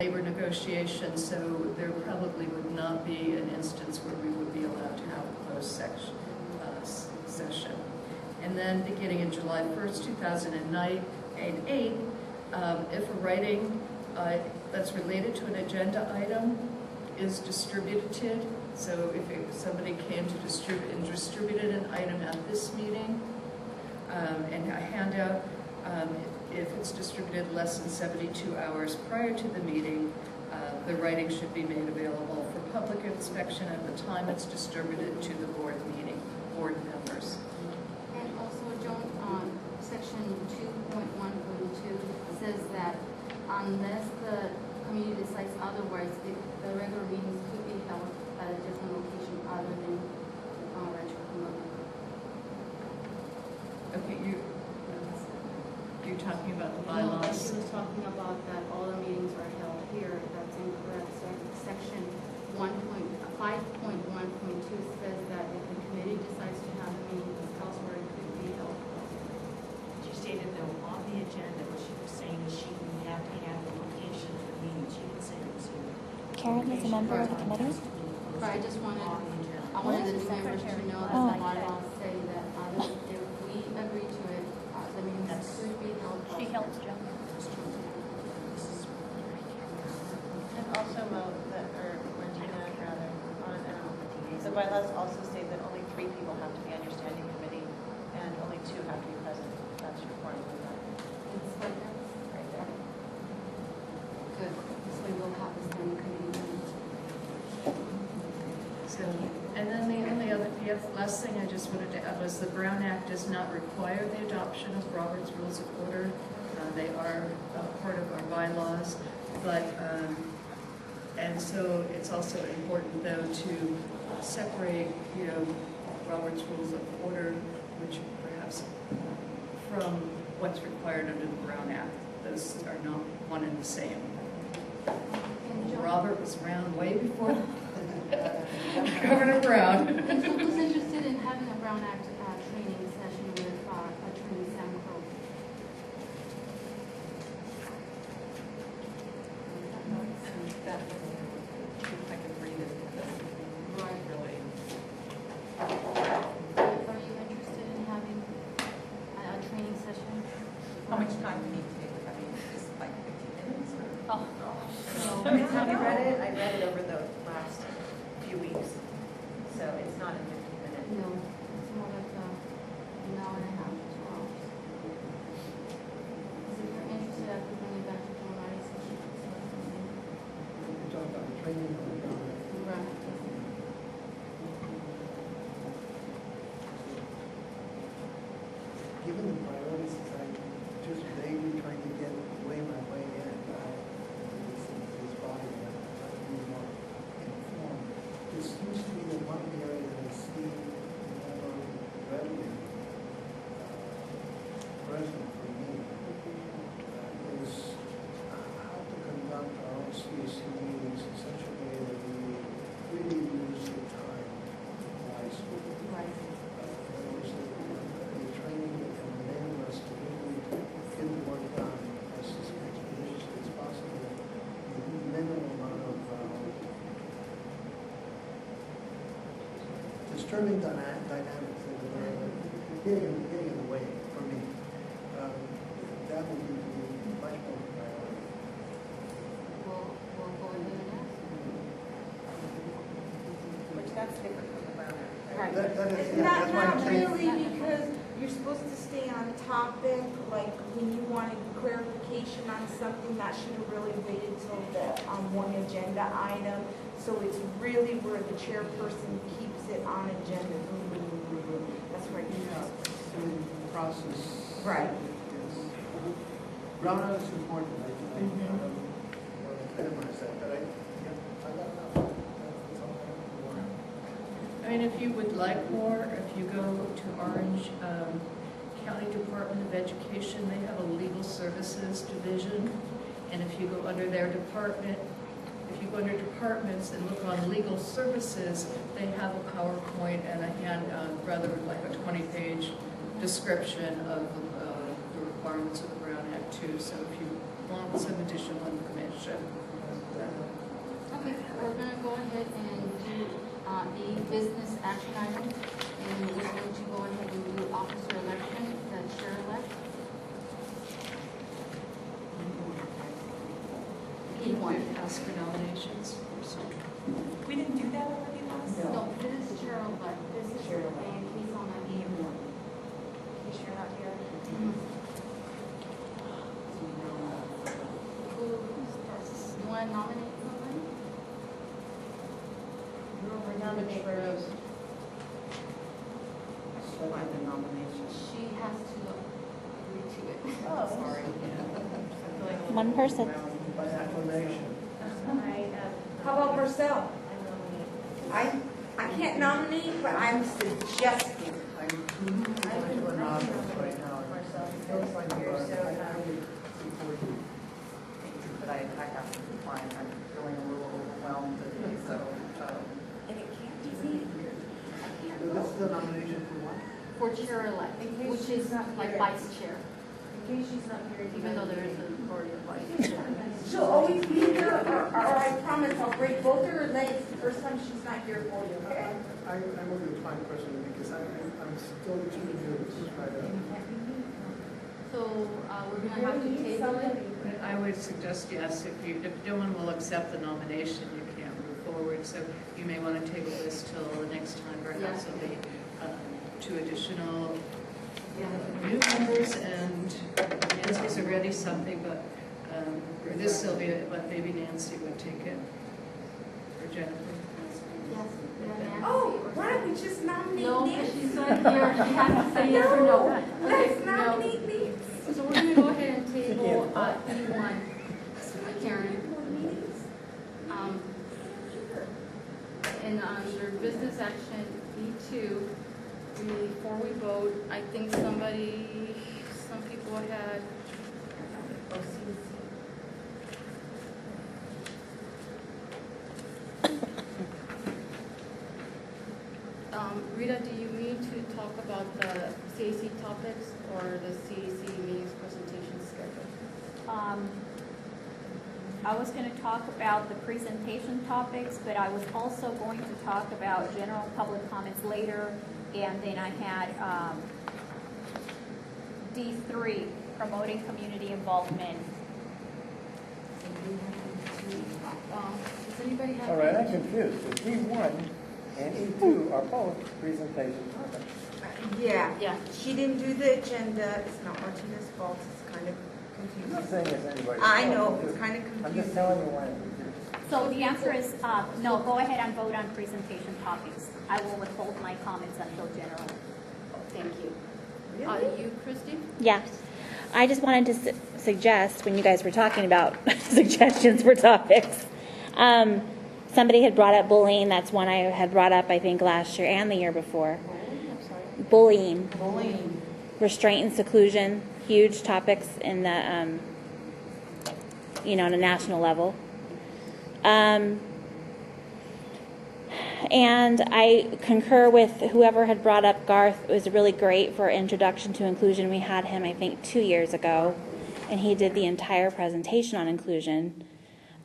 labor negotiations, so there probably would not be an instance where we would be allowed to have a closed session. And then beginning in July 1st, 2008, if a writing that's related to an agenda item is distributed, so if somebody came to distributed an item at this meeting and a handout, if it's distributed less than 72 hours prior to the meeting, the writing should be made available for public inspection at the time it's distributed to the board members. And also, Joan, section 2.1.2 says that unless the community decides otherwise, the regular meetings could be held at a different location other than Rancho Cucamonga. Okay, you're talking about the No, bylaws? she was talking about that all the meetings are held here. That's incorrect. So section 5.1.2 says that if the committee decides to have a meeting elsewhere, it could be held. She stated though on the agenda, what she was saying is she would have to have the location of the meeting. She didn't say it was here. Karen is a member of the committee. But I just wanted the new members to know that the bylaws say that if we agree to it, the meetings could be held. She helps Joan. And also note that, or Martina rather, on the bylaws also state that only 3 people have to be on your standing committee and only 2 have to be present. That's your formula. It's like that. Right there. Good. So we will have the standing committee meetings. So, and then the last thing I just wanted to add was the Brown Act does not require the adoption of Robert's Rules of Order. They are part of our bylaws, but and so it's also important though to separate, Robert's Rules of Order, which perhaps from what's required under the Brown Act. Those are not one and the same. And Joan, Robert was around way before Governor Brown. and Joan was interested in having a Brown Act training session with Attorney Sam Crow. I could read it. Right. Really. Are you interested in having a training session? How much time do you need to take with that? I mean, just like 15 minutes or? Oh, Have you read it? I read it over the last few weeks. So it's not in 15 minutes. No, it's more like an hour and a half, 2 hours. So if you're interested, I could bring it back to Joan Ari's session. You're talking about the training on the government. Right. Given the priorities, I'm just vaguely trying to get my way in. This body, I'm trying to be more informed. This seems to be the one area that I see more readily present for me is how to conduct our own CAC meetings in such a way that we really use the time wisely. Right. The training that can enable us to really get the work done as expeditiously as possible with minimal amount of disturbing dynamics that are getting in the way for me. That would be much more priority. We'll go ahead and ask. Which that's different from the Brown Act. Right. That is, Not, that's why I'm not saying. really, because you're supposed to stay on topic, like when you wanted clarification on something, that should have really waited till the one agenda item. So it's really where the chairperson keeps it on agenda. That's right. So the process. Right. Yes. Brown Act is important. I minimize that, but I got enough. That's all I want. I mean, if you would like more, if you go to Orange County Department of Education, they have a legal services division. And if you go under their department, if you go under departments and look on legal services, they have a PowerPoint and rather like a 20-page description of the requirements of the Brown Act too. So if you want some additional information, ahead and do the business action item, and we're going to go ahead and do officer election, the chair-elect. E1. Ask for nominations or something. We didn't do that already last? No, this is chair-elect. This is chair-elect. And he's on an E1. Case you're not here. You want to nominate someone? Nominate Rose. Find the nomination. She has to agree to it. Oh, Sorry. One person. By acclamation. How about Marcel? I nominate. I can't nominate, but I'm suggesting. I'm anonymous right now. Myself, It feels like you're so I happy. would support you. But I have to decline. I'm feeling a little overwhelmed today, so. And it can't be me. So this is the nomination for what? For chair-elect, In case which she's is not like here. vice chair, In case she's not here. even though there is a authority of vice chair. She'll always be here, or I promise I'll break both of her legs the first time she's not here for you, okay? I'm going to decline personally because I'm still too new to try to. So, we're gonna have to table it. I would suggest yes, if no one will accept the nomination, you can't move forward. So you may want to table this till the next time, perhaps there'll be 2 additional new members, and Nancy's already something, but for this Sylvia, but maybe Nancy would take it, or Jennifer. Yes. Oh, why don't we just nominate No, Nancy? because she's not here, she has to say yes or no. Let's Okay, no. nominate Nancy. So we're gonna go ahead and table E1, Karen. And under business action, E2, before we vote, I think some people had, Rita, do you need to talk about the CAC topics or the CAC meetings presentation schedule? I was going to talk about the presentation topics, but I was also going to talk about general public comments later, and then I had D3, promoting community involvement. Does anybody have? All right, I'm confused. The E1 and E2 are both presentation topics. Yeah. Yeah. She didn't do the agenda. It's not Martina's fault. It's kind of I'm not confusing. saying it's anybody's I fault. know, I'm it's kind of I'm just confusing. telling you why I'm confused. So the answer is no, go ahead and vote on presentation topics. I will withhold my comments until general. Thank you. You, Christy? Yes. I just wanted to suggest, when you guys were talking about suggestions for topics, somebody had brought up bullying. That's one I had brought up, I think, last year and the year before. Bullying. Restraint and seclusion, huge topics in the, on a national level. And I concur with whoever had brought up Garth. It was really great for Introduction to Inclusion. We had him, I think, 2 years ago, and he did the entire presentation on inclusion.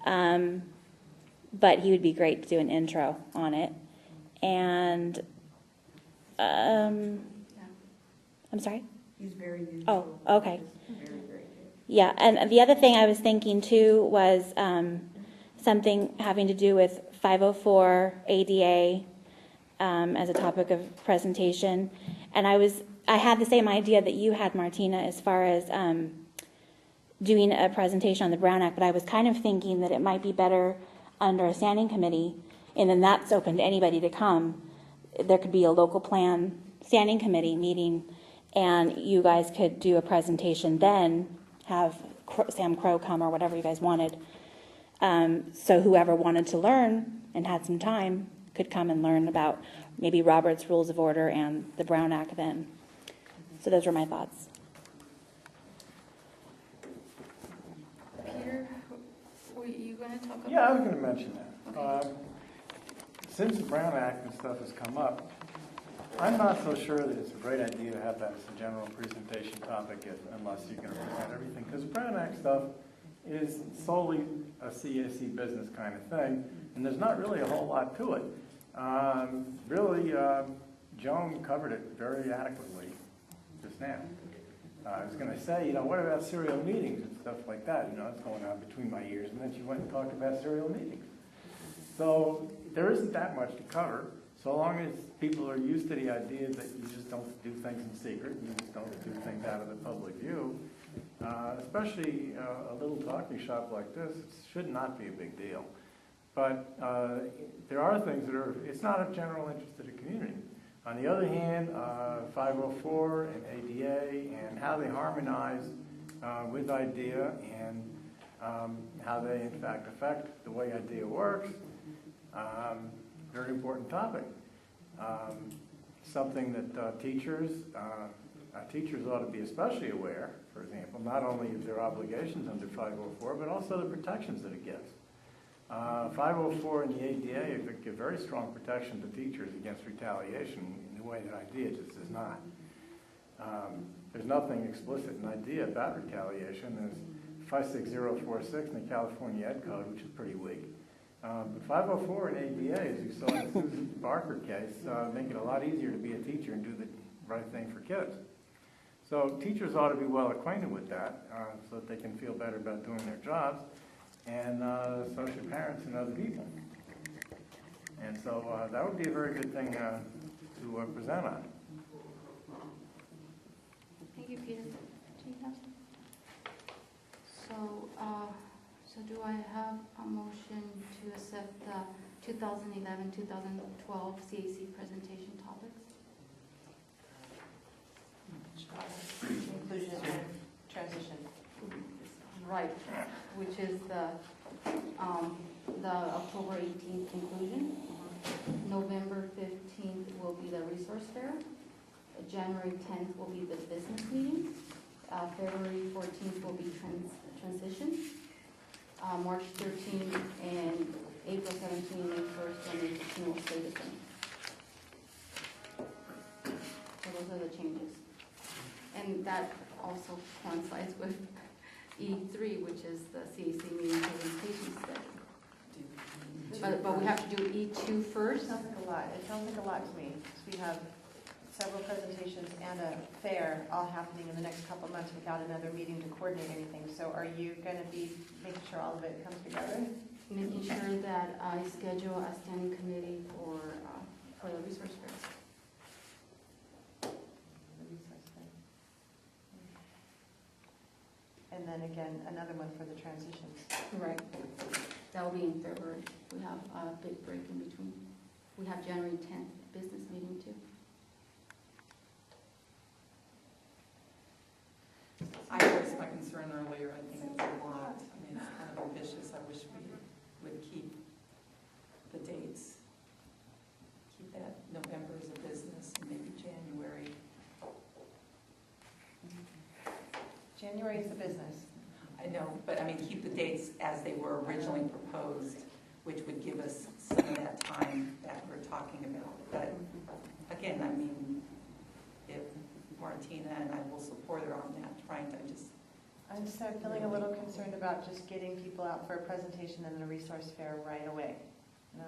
But he would be great to do an intro on it. And, I'm sorry? He's very neutral. Oh, okay. Very, very good. Yeah, and the other thing I was thinking too was something having to do with 504 ADA as a topic of presentation. And I had the same idea that you had, Martina, as far as doing a presentation on the Brown Act, but I was kind of thinking that it might be better under a standing committee, and then that's open to anybody to come. There could be a local plan standing committee meeting, and you guys could do a presentation then, have Sam Crow come or whatever you guys wanted. So whoever wanted to learn and had some time could come and learn about maybe Robert's Rules of Order and the Brown Act then. So those were my thoughts. Peter, were you going to talk about? Yeah, I was going to mention that. Okay. Since the Brown Act and stuff has come up, I'm not so sure that it's a great idea to have that as a general presentation topic unless you're going to present everything. Because the Brown Act stuff is solely a CAC business kind of thing, and there's not really a whole lot to it. Really, Joan covered it very adequately just now. I was going to say, what about serial meetings and stuff like that? It's going on between my ears, and then she went and talked about serial meetings. So there isn't that much to cover, so long as people are used to the idea that you just don't do things in secret, you just don't do things out of the public view. Especially a little talking shop like this, it should not be a big deal. But there are things that it's not of general interest to the community. On the other hand, 504 and ADA and how they harmonize with IDEA and how they in fact affect the way IDEA works, very important topic. Something that teachers ought to be especially aware, for example, not only of their obligations under 504, but also the protections that it gives. 504 and the ADA give very strong protection to teachers against retaliation in a way that IDEA just does not. There's nothing explicit in IDEA about retaliation. There's 56046 in the California Ed Code, which is pretty weak. But 504 and ADA, as you saw in the Susan Barker case, make it a lot easier to be a teacher and do the right thing for kids. So teachers ought to be well acquainted with that so that they can feel better about doing their jobs, and so should parents and other people. And so that would be a very good thing to present on. Thank you, Peter. Gina? So do I have a motion to accept the 2011-2012 CAC presentation topics? Inclusion and transition. Right, which is the October 18th conclusion. November 15th will be the resource fair. January 10th will be the business meeting. February 14th will be transition. March 13th and April 17th and May 1st and May 15th will stay the same. So those are the changes. And that also coincides with E3, which is the CAC meeting presentation study. But we have to do E2 first? It sounds like a lot. It sounds like a lot to me. We have several presentations and a fair all happening in the next couple of months without another meeting to coordinate anything. So are you going to be making sure all of it comes together? Making sure that I schedule a standing committee for the resource fair. The resource fair. And then again, another one for the transitions. Right. That will be in February. We have a big break in between. We have January 10th business meeting too. I voiced my concern earlier. I think it's a lot. I mean, it's kind of ambitious. I wish we would keep the dates. Keep that November as a business and maybe January. January is the business. I know, but I mean, keep the dates as they were originally proposed, which would give us some of that time that we're talking about. But again, I mean, if Martina and I will support her on that, right? I'm just feeling a little concerned about just getting people out for a presentation and then a resource fair right away. No,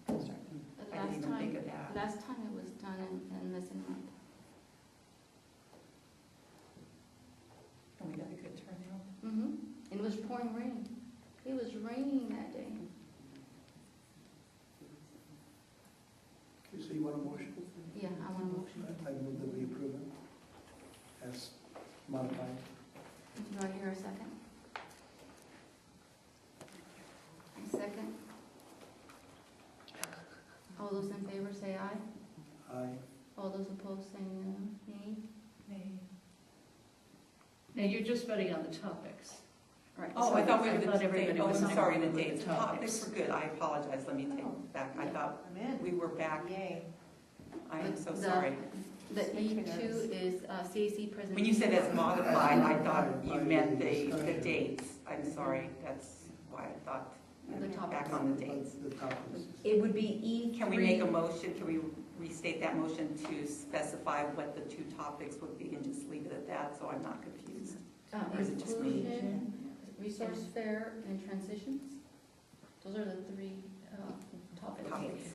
I'm concerned. But I didn't even think of that. last time it was done in less than a month. And we got a good turnout. And it was pouring rain. It was raining that day. Okay, so you want a motion? Yeah, I want a motion. I move that we approve it as modified. Do I hear a second? A second. All those in favor say aye. Aye. All those opposed say nay. Now, you're just voting on the topics. Right. Oh, I thought we I were thought the everybody oh, was I'm sorry, the on with the dates. topics. Topics were good. I apologize. Let me take back. I thought I'm in. we were back. Yay. I am so The- sorry. The Makes me nervous. E2 is CAC presentation. When you said as modified, I thought you meant the dates. I'm sorry. That's why I thought The topics. back on the dates. The topics. It would be E3. Can we make a motion? Can we restate that motion to specify what the two topics would be and just leave it at that so I'm not confused? Or is it just me? Inclusion, Resource fair and transitions. Those are the three